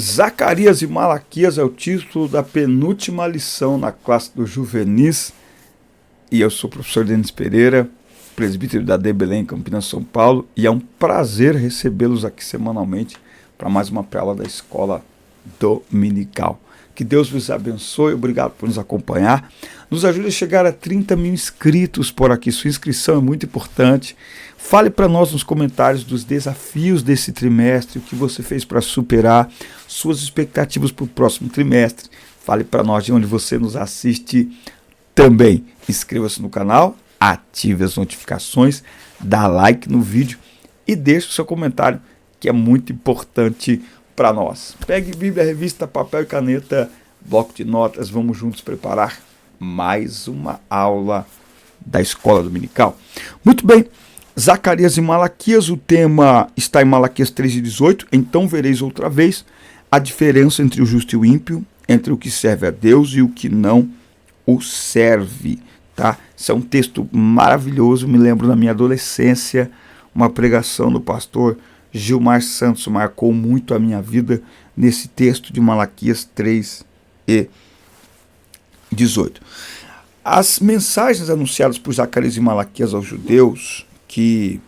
Zacarias e Malaquias é o título da penúltima lição na classe do Juvenis. E eu sou o professor Denis Pereira, presbítero da D Belém, Campinas, São Paulo. E é um prazer recebê-los aqui semanalmente para mais uma aula da Escola Dominical. Que Deus vos abençoe, obrigado por nos acompanhar. Nos ajude a chegar a 30 mil inscritos por aqui, sua inscrição é muito importante. Fale para nós nos comentários dos desafios desse trimestre, o que você fez para superar, suas expectativas para o próximo trimestre. Fale para nós de onde você nos assiste também. Inscreva-se no canal, ative as notificações, dá like no vídeo e deixe o seu comentário, que é muito importante para nós. Pegue Bíblia, revista, papel e caneta, bloco de notas, vamos juntos preparar mais uma aula da Escola Dominical. Muito bem, Zacarias e Malaquias, o tema está em Malaquias 3:18, então vereis outra vez a diferença entre o justo e o ímpio, entre o que serve a Deus e o que não o serve. Tá? Esse é um texto maravilhoso, me lembro da minha adolescência, uma pregação do pastor Gilmar Santos marcou muito a minha vida nesse texto de Malaquias 3:18. As mensagens anunciadas por Zacarias e Malaquias aos judeus que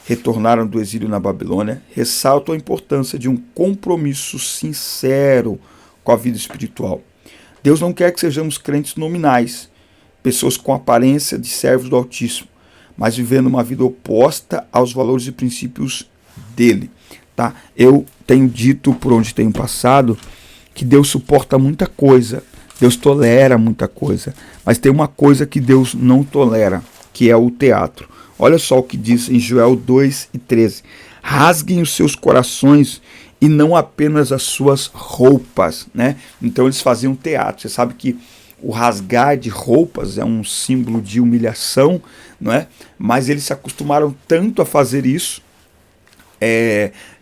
retornaram do exílio na Babilônia ressaltam a importância de um compromisso sincero com a vida espiritual. Deus não quer que sejamos crentes nominais, pessoas com aparência de servos do Altíssimo, mas vivendo uma vida oposta aos valores e princípios dele, tá? Eu tenho dito por onde tenho passado que Deus suporta muita coisa, Deus tolera muita coisa, mas tem uma coisa que Deus não tolera, que é o teatro. Olha só o que diz em Joel 2:13. Rasguem os seus corações e não apenas as suas roupas, né? Então eles faziam teatro. Você sabe que o rasgar de roupas é um símbolo de humilhação, não é? Mas eles se acostumaram tanto a fazer isso,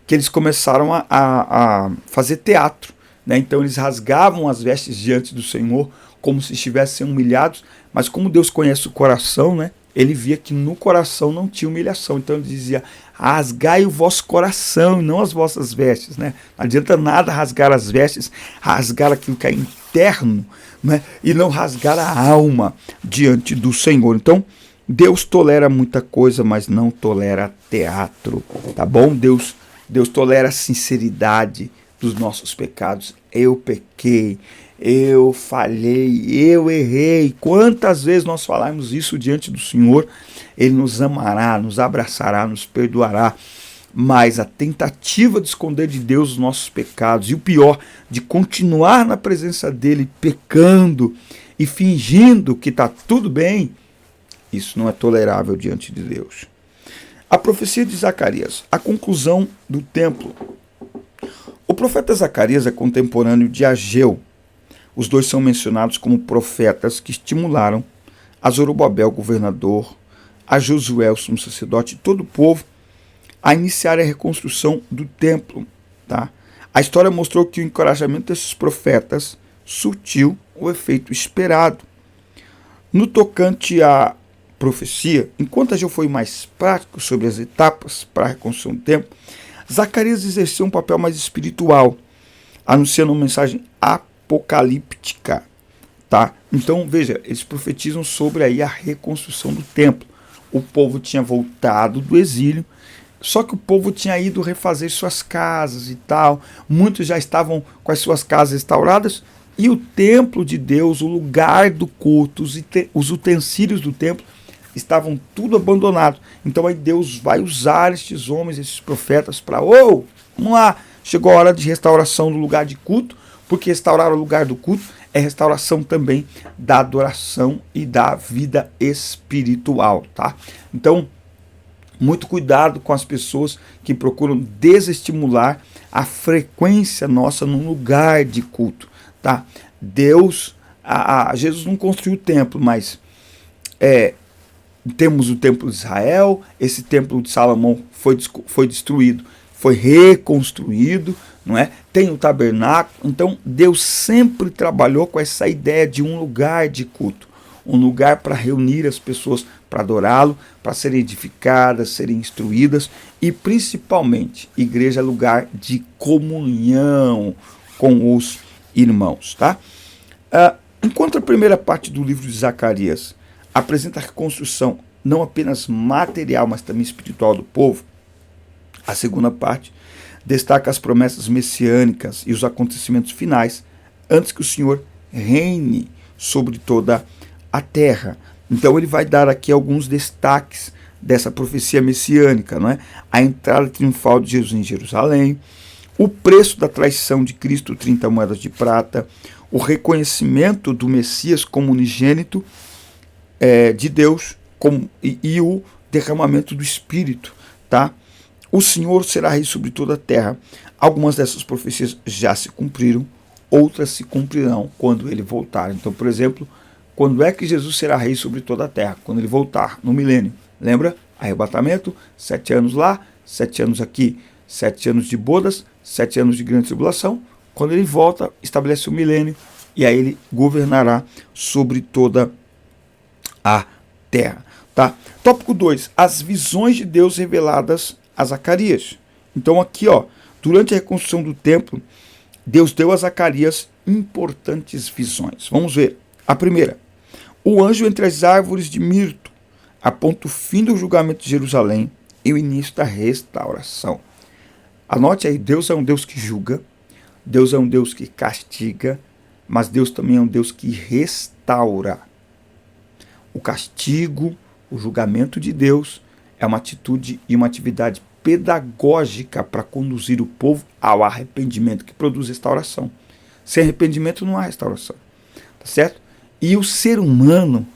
que eles começaram a fazer teatro, né? Então eles rasgavam as vestes diante do Senhor como se estivessem humilhados, mas como Deus conhece o coração, né? Ele via que no coração não tinha humilhação, então ele dizia: rasgai o vosso coração e não as vossas vestes, né? Não adianta nada rasgar as vestes, rasgar aquilo que é interno, né? E não rasgar a alma diante do Senhor. Então Deus tolera muita coisa, mas não tolera teatro, tá bom? Deus tolera a sinceridade dos nossos pecados. Eu pequei, eu falhei, eu errei. Quantas vezes nós falarmos isso diante do Senhor, Ele nos amará, nos abraçará, nos perdoará. Mas a tentativa de esconder de Deus os nossos pecados e o pior, de continuar na presença dEle pecando e fingindo que está tudo bem, isso não é tolerável diante de Deus. A profecia de Zacarias, a conclusão do templo. O profeta Zacarias é contemporâneo de Ageu. Os dois são mencionados como profetas que estimularam a Zorobabel, governador, a Josué, o sumo sacerdote, e todo o povo a iniciar a reconstrução do templo. Tá? A história mostrou que o encorajamento desses profetas surtiu o efeito esperado. No tocante à profecia, enquanto Ageu foi mais prático sobre as etapas para a reconstrução do templo, Zacarias exerceu um papel mais espiritual, anunciando uma mensagem apocalíptica. Tá? Então, veja, eles profetizam sobre aí a reconstrução do templo. O povo tinha voltado do exílio, só que o povo tinha ido refazer suas casas e tal. Muitos já estavam com as suas casas restauradas, e o templo de Deus, o lugar do culto, os utensílios do templo, estavam tudo abandonado. Então aí Deus vai usar estes homens, esses profetas, para, vamos lá, chegou a hora de restauração do lugar de culto, porque restaurar o lugar do culto é restauração também da adoração e da vida espiritual, tá? Então, muito cuidado com as pessoas que procuram desestimular a frequência nossa num lugar de culto, tá? Jesus não construiu o templo, mas temos o templo de Israel, esse templo de Salomão foi destruído, foi reconstruído, não é? Tem o tabernáculo. Então Deus sempre trabalhou com essa ideia de um lugar de culto, um lugar para reunir as pessoas para adorá-lo, para serem edificadas, serem instruídas, e principalmente, igreja é lugar de comunhão com os irmãos. Tá? Enquanto a primeira parte do livro de Zacarias apresenta a reconstrução não apenas material, mas também espiritual do povo, a segunda parte destaca as promessas messiânicas e os acontecimentos finais antes que o Senhor reine sobre toda a terra. Então ele vai dar aqui alguns destaques dessa profecia messiânica, não é? A entrada triunfal de Jesus em Jerusalém, o preço da traição de Cristo, 30 moedas de prata, o reconhecimento do Messias como unigênito de Deus e o derramamento do Espírito, tá? O Senhor será rei sobre toda a terra. Algumas dessas profecias já se cumpriram, outras se cumprirão quando ele voltar. Então, por exemplo, quando é que Jesus será rei sobre toda a terra? Quando ele voltar, no milênio. Lembra? Arrebatamento, 7 anos lá, 7 anos aqui, 7 anos de bodas, 7 anos de grande tribulação. Quando ele volta, estabelece o milênio e aí ele governará sobre toda a terra. Tá? Tópico 2. As visões de Deus reveladas a Zacarias. Então aqui, durante a reconstrução do templo, Deus deu a Zacarias importantes visões. Vamos ver. A primeira. O anjo entre as árvores de mirto aponta o fim do julgamento de Jerusalém e o início da restauração. Anote aí, Deus é um Deus que julga, Deus é um Deus que castiga, mas Deus também é um Deus que restaura. O castigo, o julgamento de Deus é uma atitude e uma atividade pedagógica para conduzir o povo ao arrependimento, que produz restauração. Sem arrependimento não há restauração. Tá certo? E o ser humano,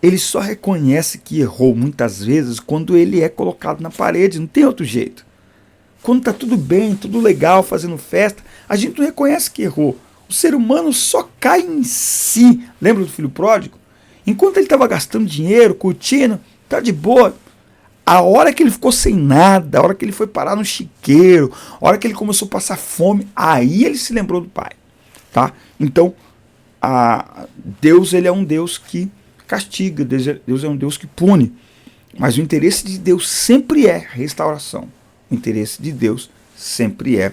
ele só reconhece que errou muitas vezes quando ele é colocado na parede, não tem outro jeito. Quando está tudo bem, tudo legal, fazendo festa, a gente não reconhece que errou. O ser humano só cai em si. Lembra do filho pródigo? Enquanto ele estava gastando dinheiro, curtindo, tá de boa. A hora que ele ficou sem nada, a hora que ele foi parar no chiqueiro, a hora que ele começou a passar fome, aí ele se lembrou do pai. Tá? Então, Deus ele é um Deus que castiga, Deus é um Deus que pune. Mas o interesse de Deus sempre é restauração. O interesse de Deus sempre é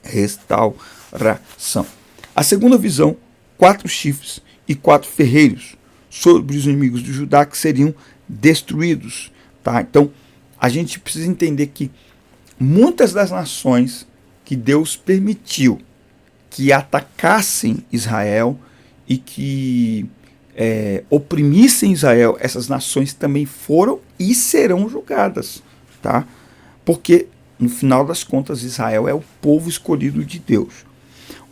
restauração. A segunda visão, 4 chifres e 4 ferreiros sobre os inimigos de Judá que seriam destruídos. Tá? Então, a gente precisa entender que muitas das nações que Deus permitiu que atacassem Israel e que oprimissem Israel, essas nações também foram e serão julgadas. Tá? Porque, no final das contas, Israel é o povo escolhido de Deus.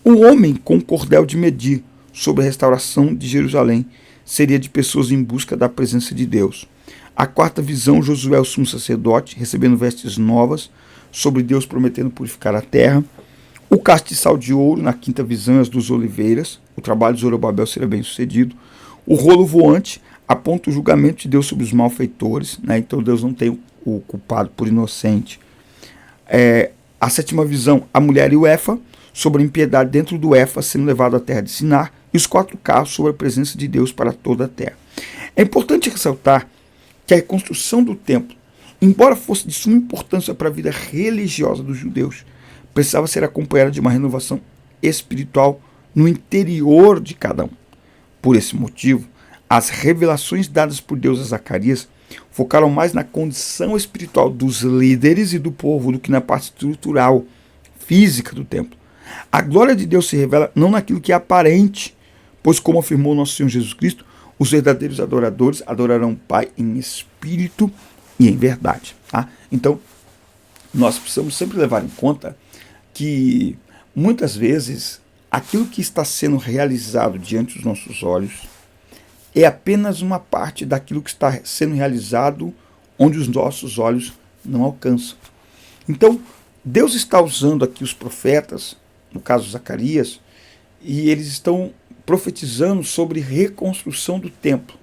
O homem com cordel de medir sobre a restauração de Jerusalém seria de pessoas em busca da presença de Deus. A quarta visão, Josué, o sumo sacerdote, recebendo vestes novas, sobre Deus prometendo purificar a terra. O castiçal de ouro, na quinta visão, as 2 oliveiras, o trabalho de Zorobabel seria bem sucedido. O rolo voante aponta o julgamento de Deus sobre os malfeitores, né? Então Deus não tem o culpado por inocente. A sétima visão, a mulher e o Éfa, sobre a impiedade dentro do Éfa sendo levado à terra de Sinar, e os 4 carros sobre a presença de Deus para toda a terra. É importante ressaltar que a reconstrução do templo, embora fosse de suma importância para a vida religiosa dos judeus, precisava ser acompanhada de uma renovação espiritual no interior de cada um. Por esse motivo, as revelações dadas por Deus a Zacarias focaram mais na condição espiritual dos líderes e do povo do que na parte estrutural, física do templo. A glória de Deus se revela não naquilo que é aparente, pois, como afirmou nosso Senhor Jesus Cristo, os verdadeiros adoradores adorarão o Pai em espírito e em verdade. Tá? Então, nós precisamos sempre levar em conta que, muitas vezes, aquilo que está sendo realizado diante dos nossos olhos é apenas uma parte daquilo que está sendo realizado onde os nossos olhos não alcançam. Então, Deus está usando aqui os profetas, no caso Zacarias, e eles estão profetizando sobre reconstrução do templo.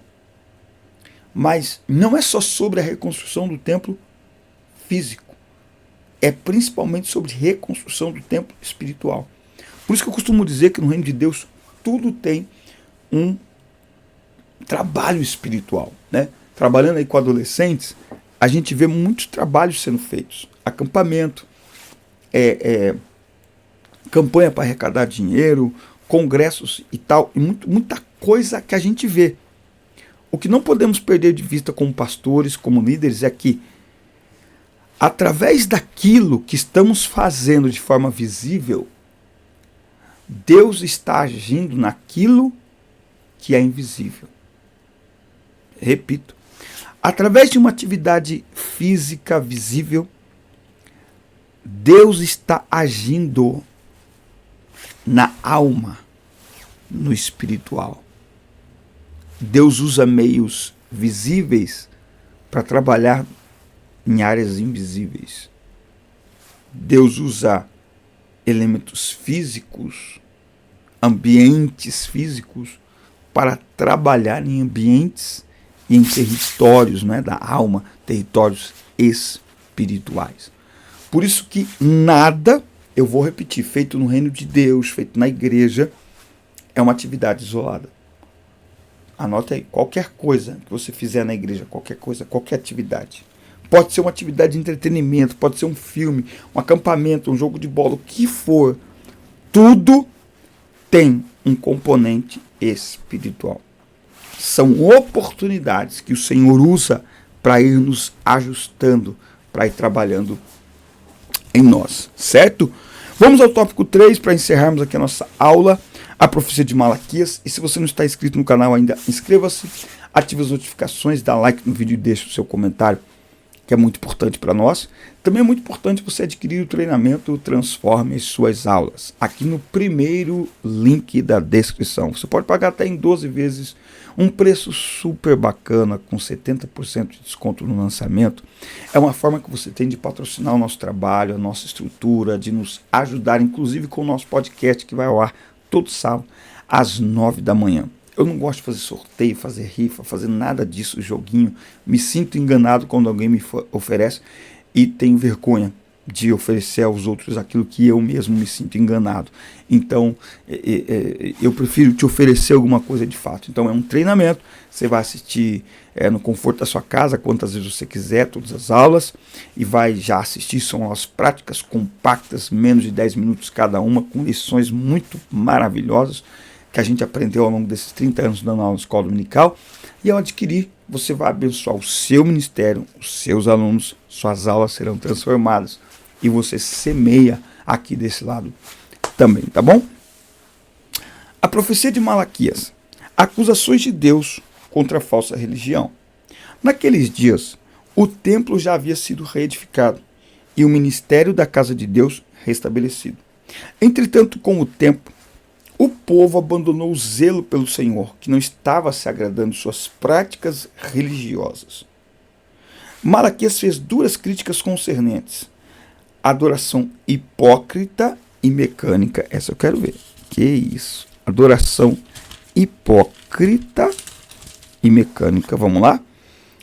Mas não é só sobre a reconstrução do templo físico, é principalmente sobre reconstrução do templo espiritual. Por isso que eu costumo dizer que no reino de Deus tudo tem um trabalho espiritual, né? Trabalhando aí com adolescentes, a gente vê muitos trabalhos sendo feitos. Acampamento, campanha para arrecadar dinheiro, congressos e tal, e muita coisa que a gente vê. O que não podemos perder de vista como pastores, como líderes, é que através daquilo que estamos fazendo de forma visível, Deus está agindo naquilo que é invisível. Repito, através de uma atividade física visível, Deus está agindo na alma, no espiritual. Deus usa meios visíveis para trabalhar em áreas invisíveis. Deus usa elementos físicos, ambientes físicos, para trabalhar em ambientes e em territórios, né, da alma, territórios espirituais. Por isso que nada, eu vou repetir, feito no reino de Deus, feito na igreja, é uma atividade isolada. Anote aí, qualquer coisa que você fizer na igreja, qualquer coisa, qualquer atividade. Pode ser uma atividade de entretenimento, pode ser um filme, um acampamento, um jogo de bola, o que for. Tudo tem um componente espiritual. São oportunidades que o Senhor usa para ir nos ajustando, para ir trabalhando em nós, certo? Vamos ao tópico 3 para encerrarmos aqui a nossa aula, a profecia de Malaquias. E se você não está inscrito no canal ainda, inscreva-se, ative as notificações, dá like no vídeo e deixe o seu comentário, que é muito importante para nós. Também é muito importante você adquirir o treinamento Transforme as Suas Aulas, aqui no primeiro link da descrição. Você pode pagar até em 12 vezes, um preço super bacana, com 70% de desconto no lançamento. É uma forma que você tem de patrocinar o nosso trabalho, a nossa estrutura, de nos ajudar, inclusive com o nosso podcast, que vai ao ar todo sábado, às 9 da manhã. Eu não gosto de fazer sorteio, fazer rifa, fazer nada disso, joguinho. Me sinto enganado quando alguém me oferece e tenho vergonha de oferecer aos outros aquilo que eu mesmo me sinto enganado. Então, eu prefiro te oferecer alguma coisa de fato. Então, é um treinamento, você vai assistir no conforto da sua casa, quantas vezes você quiser, todas as aulas, e vai já assistir, são aulas práticas, compactas, menos de 10 minutos cada uma, com lições muito maravilhosas, que a gente aprendeu ao longo desses 30 anos dando aula na escola dominical, e ao adquirir, você vai abençoar o seu ministério, os seus alunos, suas aulas serão transformadas, e você semeia aqui desse lado também, tá bom? A profecia de Malaquias, acusações de Deus contra a falsa religião. Naqueles dias, o templo já havia sido reedificado, e o ministério da casa de Deus restabelecido. Entretanto, com o tempo, o povo abandonou o zelo pelo Senhor, que não estava se agradando de suas práticas religiosas. Malaquias fez duras críticas concernentes: adoração hipócrita e mecânica. Essa eu quero ver. Que isso? Adoração hipócrita e mecânica. Vamos lá?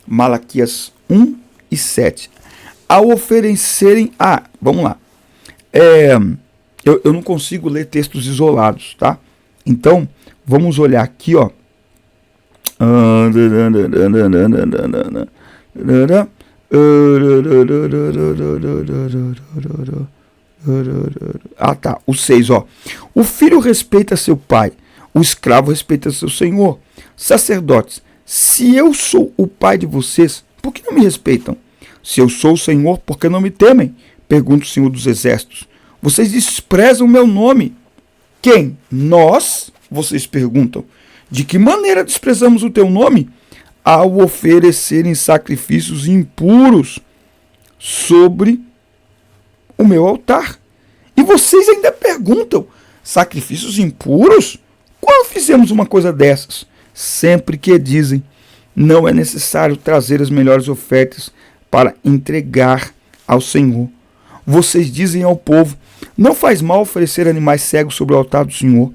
Malaquias 1 e 7. Ao oferecerem... vamos lá. Eu não consigo ler textos isolados, tá? Então, vamos olhar aqui, ó. Tá. O 6, ó. O filho respeita seu pai, o escravo respeita seu senhor. Sacerdotes, se eu sou o pai de vocês, por que não me respeitam? Se eu sou o Senhor, por que não me temem? Pergunta o Senhor dos Exércitos. Vocês desprezam meu nome. Quem? Nós? Vocês perguntam. De que maneira desprezamos o teu nome? Ao oferecerem sacrifícios impuros sobre o meu altar. E vocês ainda perguntam, sacrifícios impuros? Quando fizemos uma coisa dessas? Sempre que dizem, não é necessário trazer as melhores ofertas para entregar ao Senhor. Vocês dizem ao povo, não faz mal oferecer animais cegos sobre o altar do Senhor.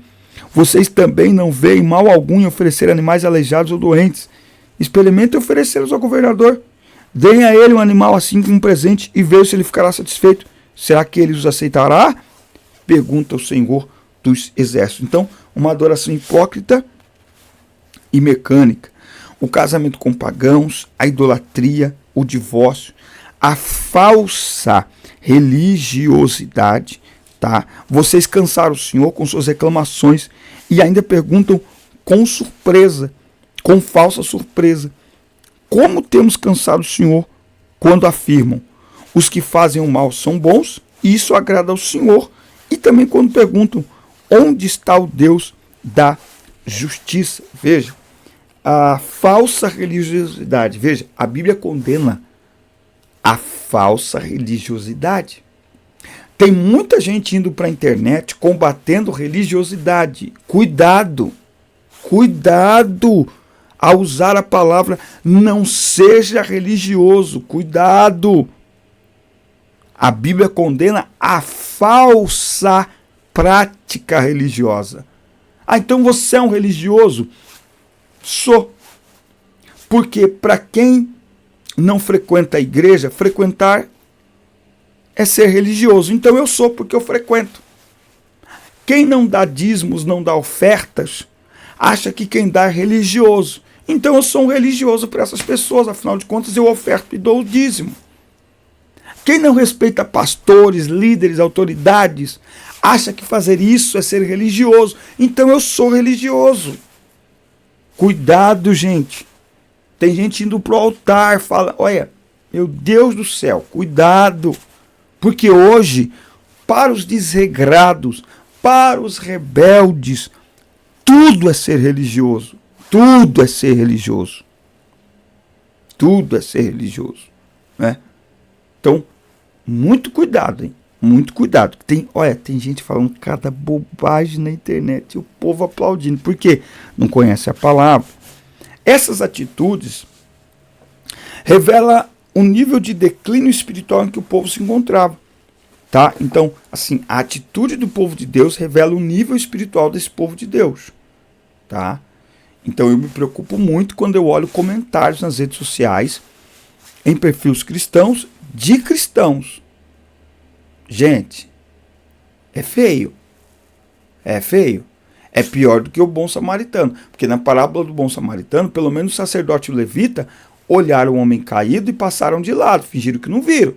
Vocês também não veem mal algum em oferecer animais aleijados ou doentes. Experimentem oferecê-los ao governador. Deem a ele um animal assim como um presente e vejam se ele ficará satisfeito. Será que ele os aceitará? Pergunta o Senhor dos Exércitos. Então, uma adoração hipócrita e mecânica. O casamento com pagãos, a idolatria, o divórcio, a falsa religiosidade, tá? Vocês cansaram o Senhor com suas reclamações e ainda perguntam com surpresa, com falsa surpresa. Como temos cansado o Senhor quando afirmam: os que fazem o mal são bons, e isso agrada ao Senhor. E também quando perguntam: onde está o Deus da justiça? Veja, a falsa religiosidade. Veja, a Bíblia condena a falsa religiosidade. Tem muita gente indo para a internet combatendo religiosidade. Cuidado, cuidado ao usar a palavra não seja religioso. Cuidado. A Bíblia condena a falsa prática religiosa. Ah, então você é um religioso? Sou. Porque para quem não frequenta a igreja, frequentar é ser religioso. Então eu sou porque eu frequento. Quem não dá dízimos, não dá ofertas, acha que quem dá é religioso. Então eu sou um religioso para essas pessoas, afinal de contas eu oferto e dou o dízimo. Quem não respeita pastores, líderes, autoridades, acha que fazer isso é ser religioso. Então eu sou religioso. Cuidado, gente. Tem gente indo pro altar, fala, olha, meu Deus do céu, cuidado. Porque hoje, para os desregrados, para os rebeldes, tudo é ser religioso. Tudo é ser religioso. Tudo é ser religioso. Né? Então, muito cuidado, hein? Muito cuidado. Tem gente falando cada bobagem na internet e o povo aplaudindo. Por quê? Não conhece a palavra. Essas atitudes revelam um nível de declínio espiritual em que o povo se encontrava. Tá? Então, assim, a atitude do povo de Deus revela o nível espiritual desse povo de Deus. Tá? Então eu me preocupo muito quando eu olho comentários nas redes sociais, em perfis cristãos, de cristãos. Gente, é feio. É feio. É pior do que o bom samaritano. Porque na parábola do bom samaritano, pelo menos o sacerdote e o levita olharam o homem caído e passaram de lado, fingiram que não viram.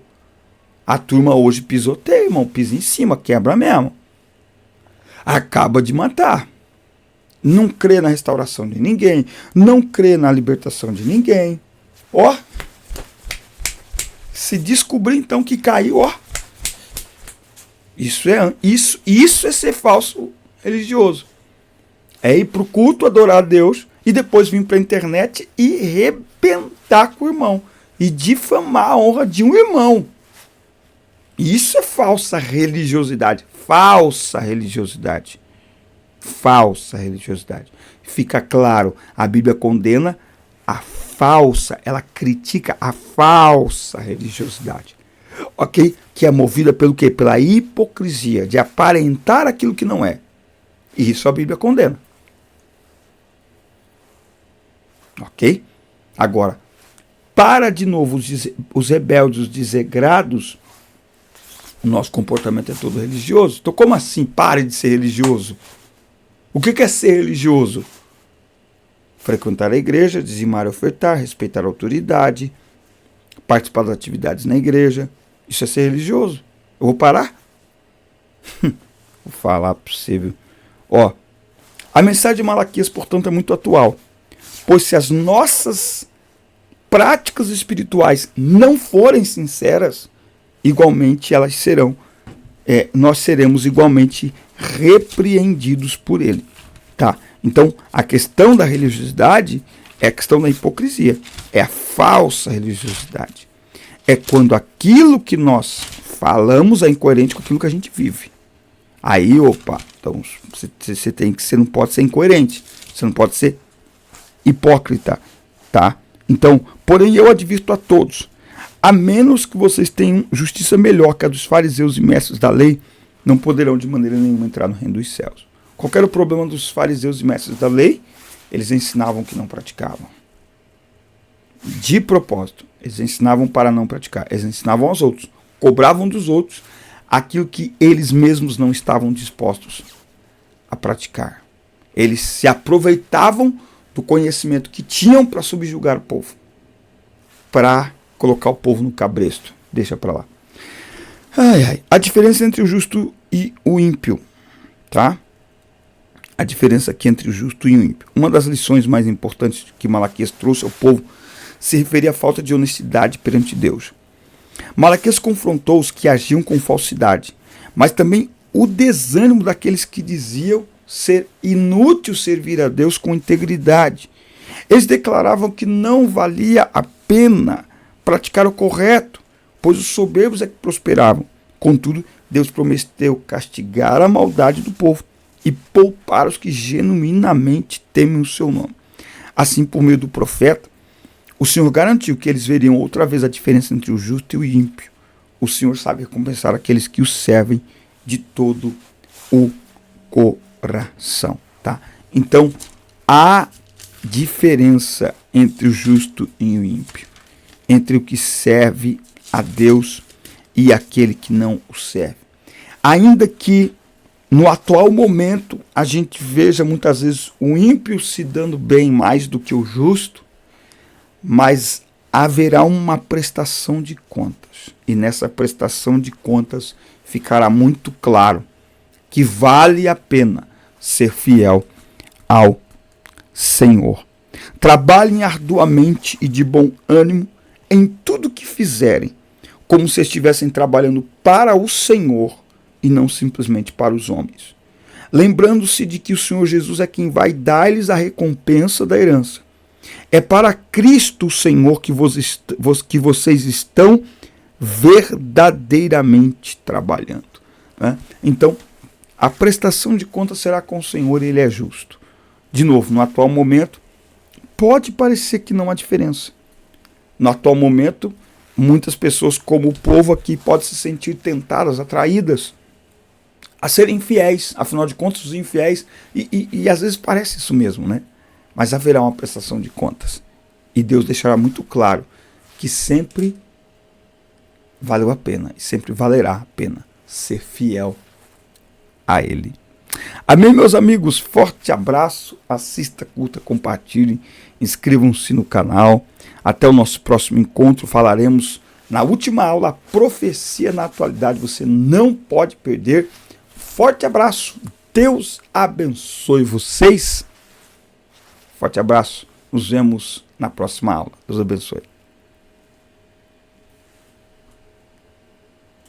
A turma hoje pisoteia, irmão, pisa em cima, quebra mesmo. Acaba de matar. Não crê na restauração de ninguém, não crê na libertação de ninguém. Ó, se descobrir então que caiu, ó, isso é ser falso religioso. É ir pro culto, adorar a Deus e depois vir para a internet e rebentar com o irmão e difamar a honra de um irmão. Isso é falsa religiosidade. Falsa religiosidade. Falsa religiosidade. Fica claro, a Bíblia condena a falsa, ela critica a falsa religiosidade. Ok? Que é movida pelo quê? Pela hipocrisia, de aparentar aquilo que não é. E isso a Bíblia condena. Ok? Agora, para de novo os rebeldes, os desregrados, o nosso comportamento é todo religioso. Então como assim pare de ser religioso? O que é ser religioso? Frequentar a igreja, dizimar e ofertar, respeitar a autoridade, participar das atividades na igreja. Isso é ser religioso. Eu vou parar? Vou falar possível. Ó, a mensagem de Malaquias, portanto, é muito atual. Pois se as nossas práticas espirituais não forem sinceras, igualmente elas serão, nós seremos igualmente repreendidos por ele. Tá? Então, a questão da religiosidade é a questão da hipocrisia. É a falsa religiosidade. É quando aquilo que nós falamos é incoerente com aquilo que a gente vive. Aí, opa, então você não pode ser incoerente. Você não pode ser hipócrita. Tá? Então, porém, eu advirto a todos, a menos que vocês tenham justiça melhor que a dos fariseus e mestres da lei, não poderão de maneira nenhuma entrar no reino dos céus. Qual era o problema dos fariseus e mestres da lei? Eles ensinavam que não praticavam. De propósito. Eles ensinavam para não praticar. Eles ensinavam aos outros. Cobravam dos outros aquilo que eles mesmos não estavam dispostos a praticar. Eles se aproveitavam do conhecimento que tinham para subjugar o povo. Para colocar o povo no cabresto. Deixa para lá. A diferença entre o justo e o ímpio, tá? A diferença aqui entre o justo e o ímpio. Uma das lições mais importantes que Malaquias trouxe ao povo se referia à falta de honestidade perante Deus. Malaquias confrontou os que agiam com falsidade, mas também o desânimo daqueles que diziam ser inútil servir a Deus com integridade. Eles declaravam que não valia a pena praticar o correto, pois os soberbos é que prosperavam. Contudo, Deus prometeu castigar a maldade do povo e poupar os que genuinamente temem o seu nome. Assim, por meio do profeta, o Senhor garantiu que eles veriam outra vez a diferença entre o justo e o ímpio. O Senhor sabe recompensar aqueles que o servem de todo o coração. Tá? Então, há diferença entre o justo e o ímpio, entre o que serve a Deus e aquele que não o serve. Ainda que no atual momento a gente veja muitas vezes o ímpio se dando bem mais do que o justo, mas haverá uma prestação de contas. E nessa prestação de contas ficará muito claro que vale a pena ser fiel ao Senhor. Trabalhem arduamente e de bom ânimo em tudo que fizerem, como se estivessem trabalhando para o Senhor e não simplesmente para os homens. Lembrando-se de que o Senhor Jesus é quem vai dar-lhes a recompensa da herança. É para Cristo o Senhor que vocês estão verdadeiramente trabalhando. Né? Então, a prestação de contas será com o Senhor e Ele é justo. De novo, no atual momento, pode parecer que não há diferença. No atual momento, muitas pessoas, como o povo aqui, podem se sentir tentadas, atraídas a serem infiéis. Afinal de contas, os infiéis, e às vezes parece isso mesmo, né? Mas haverá uma prestação de contas. E Deus deixará muito claro que sempre valeu a pena, e sempre valerá a pena ser fiel a Ele. Amém, meus amigos? Forte abraço, assista, curta, compartilhe, inscrevam-se no canal. Até o nosso próximo encontro, falaremos na última aula, profecia na atualidade, você não pode perder. Forte abraço, Deus abençoe vocês. Forte abraço, nos vemos na próxima aula. Deus abençoe.